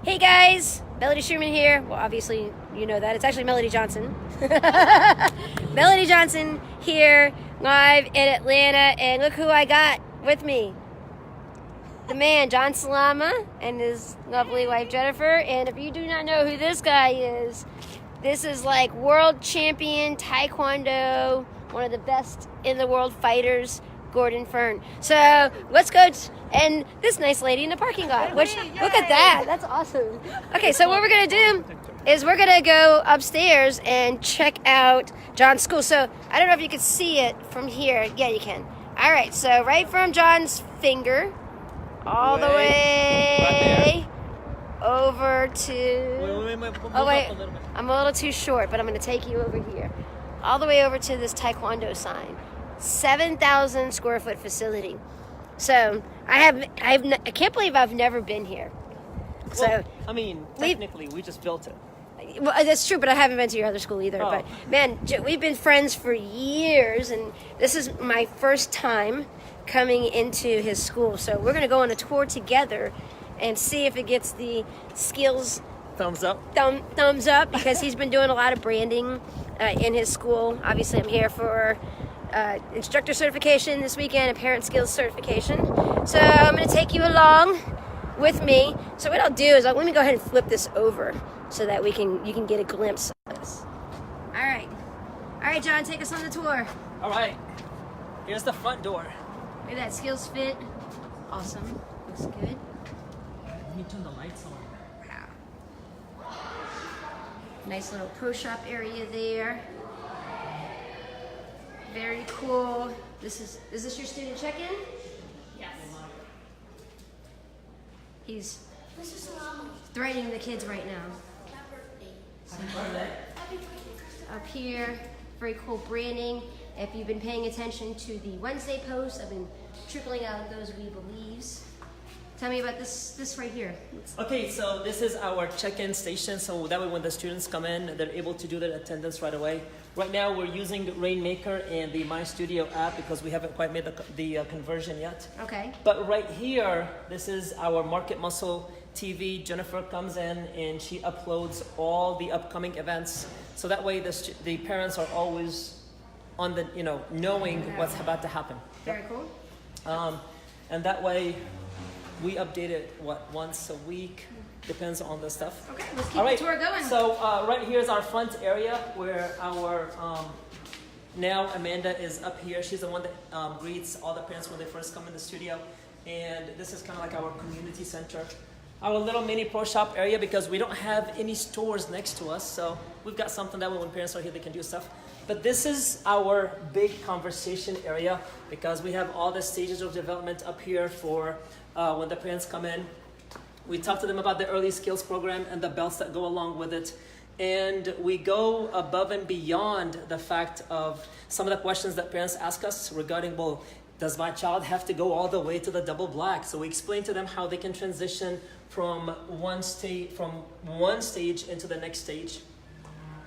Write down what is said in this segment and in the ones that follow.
Hey guys, Melody Schumann here. Well, obviously you know that. It's actually Melody Johnson. Melody Johnson here, live in Atlanta, and look who I got with me. The man, John Salama, and his lovely wife, Jennifer. And if you do not know who this guy is, this is like world champion Taekwondo, one of the best in the world fighters, Gordon Fern. So let's go and this nice lady in the parking lot. Which look at that, that's awesome. Okay, so what we're gonna do is we're gonna go upstairs and check out John's school. So I don't know if you can see it from here. Yeah, you can. All right, so right from John's finger, all the way over to. Oh wait, I'm a little too short, but I'm gonna take you over here, all the way over to this Taekwondo sign. 7,000 square foot facility. So I can't believe I've never been here. So well, I mean, technically, we just built it. Well, that's true, but I haven't been to your other school either. Oh. But man, we've been friends for years, and this is my first time coming into his school. So we're gonna go on a tour together and see if it gets the SKILLZ Thumbs up. Thumbs up, because he's been doing a lot of branding in his school. Obviously, I'm here for instructor certification this weekend and parent skills certification. So I'm going to take you along with me. So what I'll do is let me go ahead and flip this over so that you can get a glimpse of this. All right, John, take us on the tour. All right, here's the front door. Look at that, SKILLZ fit. Awesome, looks good. Let me turn the lights on. Wow. Nice little pro shop area there. Very cool. Is this your student check-in? Yes. He's Mr. Salama. threatening the kids right now. Happy birthday. Up here, very cool branding. If you've been paying attention to the Wednesday posts, I've been trickling out those we believes. Tell me about this right here. Okay, so this is our check-in station, so that way when the students come in, they're able to do their attendance right away. Right now, we're using Rainmaker and the My Studio app because we haven't quite made the conversion yet. Okay. But right here, this is our Market Muscle TV. Jennifer comes in and she uploads all the upcoming events, so that way the parents are always on the, knowing what's about to happen. Very cool. And that way, we update it, once a week, depends on the stuff. Okay, let's keep the tour going. So right here is our front area where our, now Amanda is up here. She's the one that greets all the parents when they first come in the studio. And this is kind of like our community center. Our little mini pro shop area, because we don't have any stores next to us. So we've got something that way when parents are here, they can do stuff. But this is our big conversation area because we have all the stages of development up here for when the parents come in. We talk to them about the early skills program and the belts that go along with it. And we go above and beyond the fact of some of the questions that parents ask us regarding, well, does my child have to go all the way to the double black? So we explain to them how they can transition from one stage into the next stage.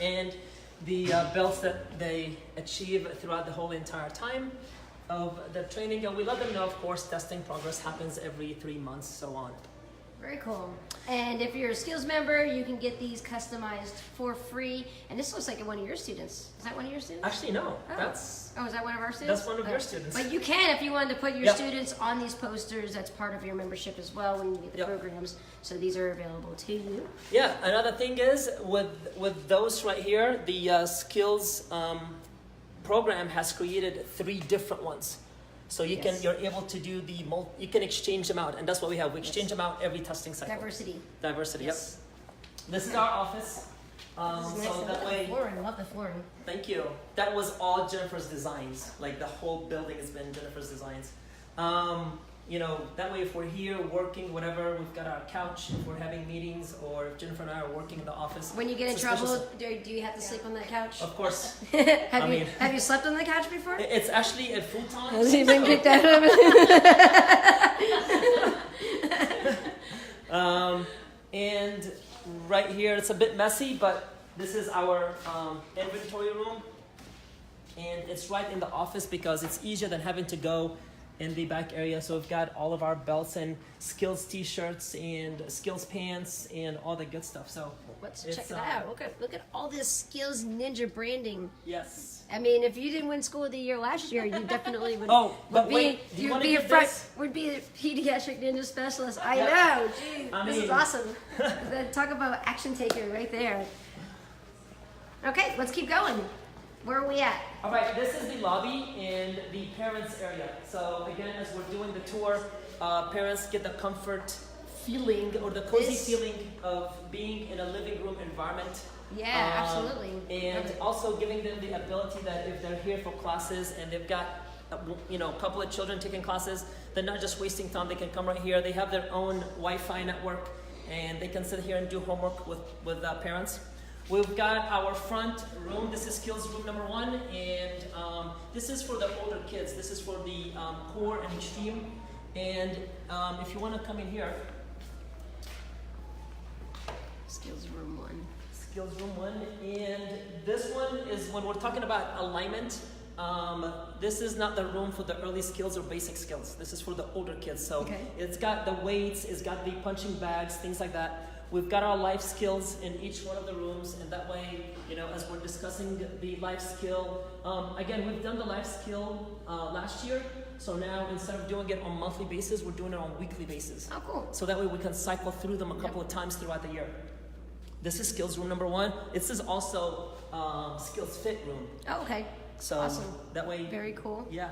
And the belts that they achieve throughout the whole entire time of the training. And we let them know, of course, testing progress happens every 3 months, so on. Very cool. And if you're a SKILLZ member, you can get these customized for free. And this looks like one of your students. Is that one of your students? Actually, no. Oh, is that one of our students? That's one of your students. But you can, if you wanted to put your Yep. students on these posters, that's part of your membership as well when you get the Yep. programs. So these are available to you. Yeah, another thing is with those right here, the SKILLZ program has created 3 different ones. So you're able to do you can exchange them out, and that's what we have. We exchange them out every testing cycle. Diversity, Yes. Yep. This is our office. So that way, Flooring, I love the flooring. thank you. That was all Jennifer's designs. Like the whole building has been Jennifer's designs. That way if we're here working, whatever, we've got our couch if we're having meetings, or if Jennifer and I are working in the office. When you get in trouble, do you have to sleep on that couch? Of course. Have you slept on the couch before? It's actually a futon. Has he been kicked out of it? And right here, it's a bit messy, but this is our inventory room. And it's right in the office because it's easier than having to go in the back area. So we've got all of our belts and SKILLZ t-shirts and SKILLZ pants and all the good stuff. So Let's check it out. Look at all this SKILLZ Ninja branding. yes. I mean, if you didn't win School of the Year last year, you definitely would. Oh, but would wait, do you wanna give this? Would be a pediatric ninja specialist. I know. Gee, this is awesome. Then talk about action taker right there. Okay, let's keep going. Where are we at? All right, this is the lobby and the parents area. So again, as we're doing the tour, parents get the comfort feeling or the cozy feeling of being in a living room environment. Yeah, absolutely. And also giving them the ability that if they're here for classes and they've got a couple of children taking classes, they're not just wasting time. They can come right here. They have their own Wi-Fi network and they can sit here and do homework with parents. We've got our front room. This is SKILLZ room number 1, and this is for the older kids. This is for the core and extreme. And if you want to come in here, SKILLZ room 1. SKILLZ room 1, and this one is when we're talking about alignment. This is not the room for the early skills or basic skills. This is for the older kids. So it's got the weights, it's got the punching bags, things like that. We've got our life skills in each one of the rooms, and that way, as we're discussing the life skill, again, we've done the life skill last year, so now instead of doing it on monthly basis, we're doing it on weekly basis. Oh, cool. So that way we can cycle through them a couple of times throughout the year. This is SKILLZ room number 1. This is also SKILLZ Fit room. Oh, okay. So awesome. That way, very cool. yeah.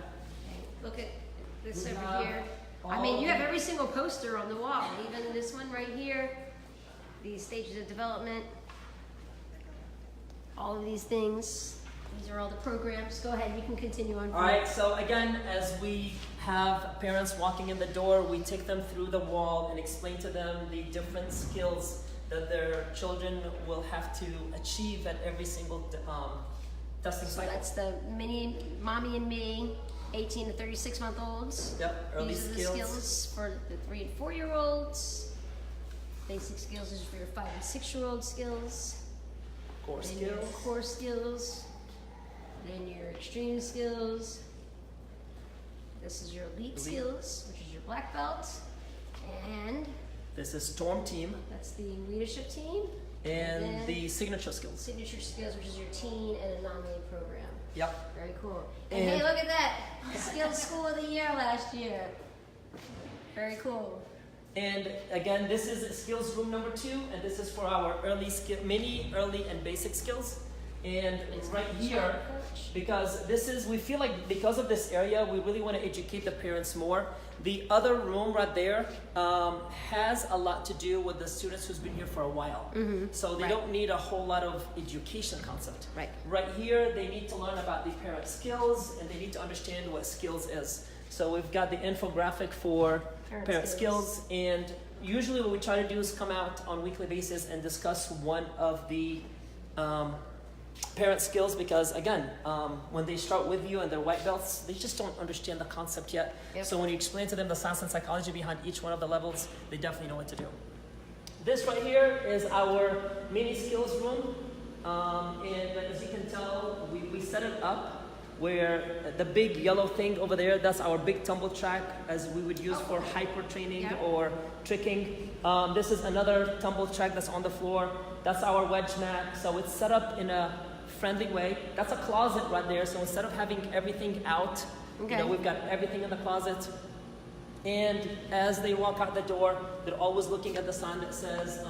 Look at this over here. I mean, you have every single poster on the wall, even this one right here. These stages of development, all of these things. These are all the programs. Go ahead, you can continue on. All right, so again, as we have parents walking in the door, we take them through the wall and explain to them the different skills that their children will have to achieve at every single testing cycle. That's the mini mommy and me, 18 to 36 month olds. Yep, early These are the skills for the 3 and 4 year olds. Basic skills is for your 5 and 6 year old skills. Core Then skills. your core skills. Then your extreme skills. This is your elite skills, which is your black belt. And this is Storm Team. that's the leadership team. And the signature skills. Signature skills, which is your teen and anomaly program. Yep. Very cool. And hey, look at that. SKILLZ School of the Year last year. Very cool. And again, this is SKILLZ room number 2, and this is for our mini, early, and basic skills. And right here, because we feel like because of this area, we really want to educate the parents more. The other room right there has a lot to do with the students who's been here for a while. So they don't need a whole lot of education concept. Right here, they need to learn about the parent skills, and they need to understand what SKILLZ is. So we've got the infographic for parent skills, and usually what we try to do is come out on a weekly basis and discuss one of the parent skills, because again, when they start with you and they're white belts, they just don't understand the concept yet. So when you explain to them the science and psychology behind each one of the levels, they definitely know what to do. This right here is our mini SKILLZ room, and as you can tell, we set it up where the big yellow thing over there, that's our big tumble track, as we would use for hyper training or tricking. This is another tumble track that's on the floor. That's our wedge mat. So it's set up in a friendly way. That's a closet right there. So instead of having everything out, we've got everything in the closet. And as they walk out the door, they're always looking at the sign that says,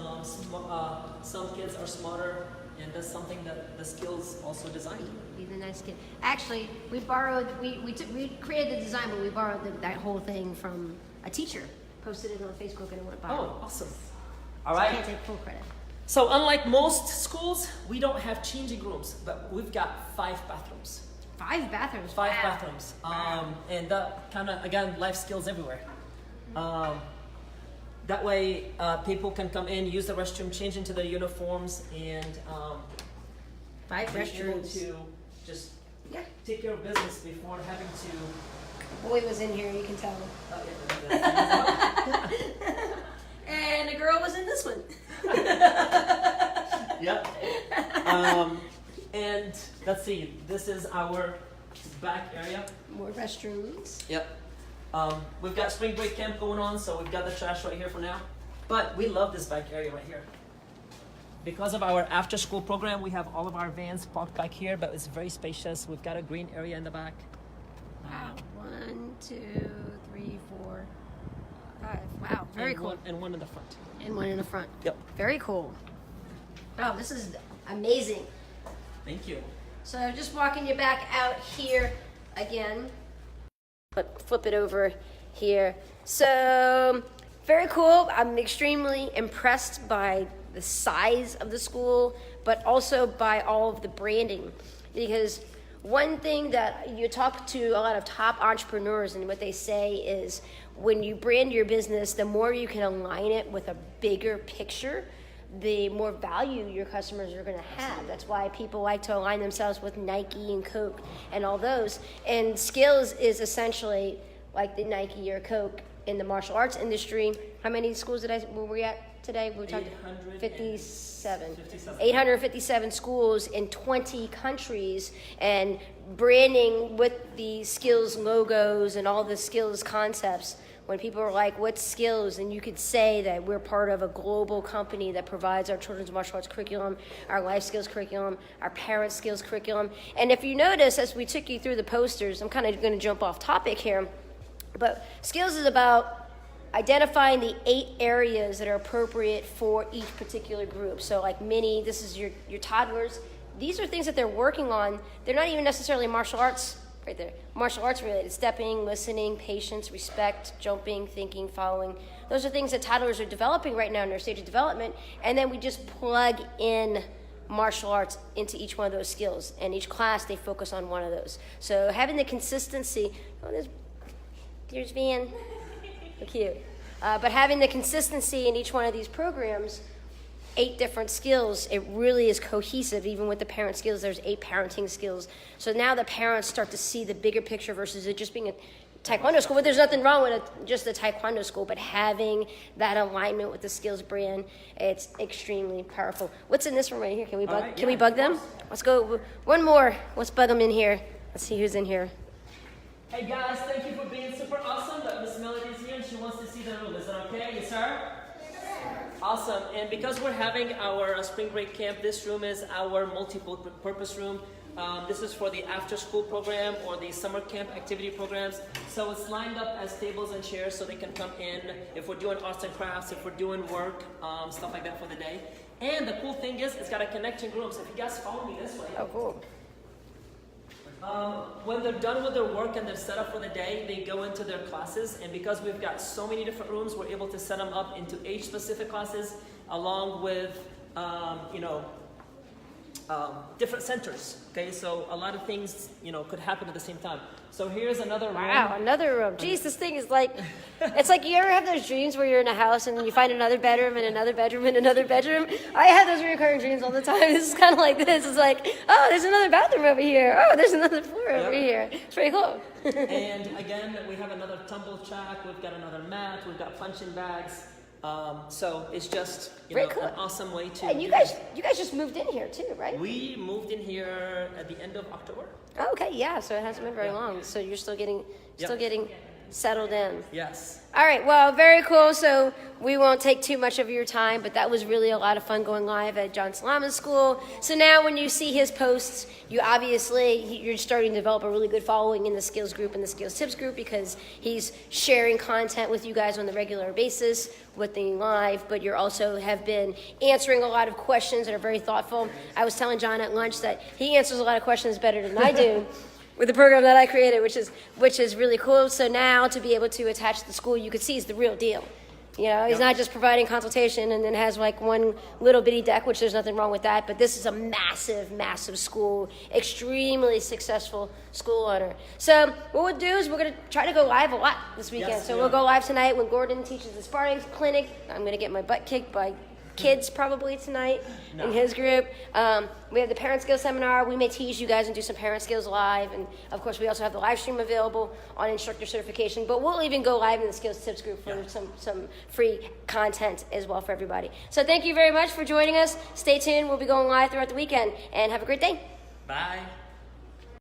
some kids are smarter. And that's something that the SKILLZ also designed. He's a nice kid. Actually, we created the design, but we borrowed that whole thing from a teacher. Posted it on Facebook and it went viral. Oh, awesome. All right. I can't take full credit. So unlike most schools, we don't have changing rooms, but we've got 5 bathrooms. 5 bathrooms? 5 bathrooms. And that kind of, again, life skills everywhere. That way, people can come in, use the restroom, change into their uniforms, and 5 be able restrooms to just take care of business before having to. Boy was in here, you can tell. And a girl was in this one. Yep. And let's see, this is our back area. More restrooms. Yep. We've got spring break camp going on, so we've got the trash right here for now. But we love this back area right here. Because of our after school program, we have all of our vans parked back here, but it's very spacious. We've got a green area in the back. Wow. 1, 2, 3, 4, 5. Wow, very cool. And one in the front. And one in the front. Yep. Very cool. Oh, this is amazing. Thank you. So just walking you back out here again. But flip it over here. So very cool. I'm extremely impressed by the size of the school, but also by all of the branding. Because one thing that you talk to a lot of top entrepreneurs, and what they say is when you brand your business, the more you can align it with a bigger picture, the more value your customers are going to have. That's why people like to align themselves with Nike and Coke and all those. And SKILLZ is essentially like the Nike or Coke in the martial arts industry. How many schools were we at today? We talked 57. 857 schools in 20 countries, and branding with the SKILLZ logos and all the SKILLZ concepts. When people are like, what's SKILLZ? And you could say that we're part of a global company that provides our children's martial arts curriculum, our life skills curriculum, our parent skills curriculum. And if you notice, as we took you through the posters, I'm kind of going to jump off topic here, but SKILLZ is about identifying the 8 areas that are appropriate for each particular group. So like this is your toddlers. These are things that they're working on. They're not even necessarily martial arts right there. Martial arts related. Stepping, listening, patience, respect, jumping, thinking, following. Those are things that toddlers are developing right now in their stage of development. And then we just plug in martial arts into each one of those skills. And each class, they focus on one of those. So having the consistency, there's Van. So cute. But having the consistency in each one of these programs, 8 different skills, it really is cohesive. Even with the parent skills, there's 8 parenting skills. So now the parents start to see the bigger picture versus it just being a taekwondo school. But there's nothing wrong with just a taekwondo school, but having that alignment with the SKILLZ brand, it's extremely powerful. What's in this room right here? Can we bug? Can we bug them? Let's go. One more. Let's bug them in here. Let's see who's in here. Hey guys, thank you for being super awesome. But Miss Melody's here and she wants to see the room. Is that okay? Yes, sir? Awesome. And because we're having our spring break camp, this room is our multi-purpose room. This is for the after-school program or the summer camp activity programs. So it's lined up as tables and chairs so they can come in if we're doing arts and crafts, if we're doing work, stuff like that for the day. And the cool thing is it's got a connecting room. So if you guys follow me this way. Oh, cool. When they're done with their work and they're set up for the day, they go into their classes, and because we've got so many different rooms, we're able to set them up into age-specific classes along with, different centers, okay? So a lot of things, could happen at the same time. So here's another room. Wow, another room. Jeez, this thing is like, it's like you ever have those dreams where you're in a house and then you find another bedroom and another bedroom and another bedroom? I have those recurring dreams all the time. This is kind of like this. It's like, oh, there's another bathroom over here. Oh, there's another floor over here. It's pretty cool. And again, we have another tumble track. We've got another mat. We've got punching bags. So it's just Very cool. an awesome way to. And you guys just moved in here too, right? We moved in here at the end of October. Oh, okay, yeah. So it hasn't been very long. So you're still getting settled in. Yes. All right, well, very cool. So we won't take too much of your time, but that was really a lot of fun going live at John Salama's school. So now when you see his posts, you're starting to develop a really good following in the SKILLZ group and the SKILLZ Tips group because he's sharing content with you guys on the regular basis with the live, but you also have been answering a lot of questions that are very thoughtful. I was telling John at lunch that he answers a lot of questions better than I do. With the program that I created, which is really cool. So now to be able to attach to the school, you could see is the real deal. He's not just providing consultation and then has like one little bitty deck, which there's nothing wrong with that, but this is a massive, massive school, extremely successful school owner. So what we'll do is we're going to try to go live a lot this weekend. Yes, so we'll go live tonight when Gordon teaches the sparring clinic. I'm going to get my butt kicked by kids probably tonight in his group. We have the parent skills seminar. We may tease you guys and do some parent skills live, and of course we also have the live stream available on instructor certification, but we'll even go live in the SKILLZ Tips group for some free content as well for everybody. So thank you very much for joining us. Stay tuned. We'll be going live throughout the weekend, and have a great day. Bye.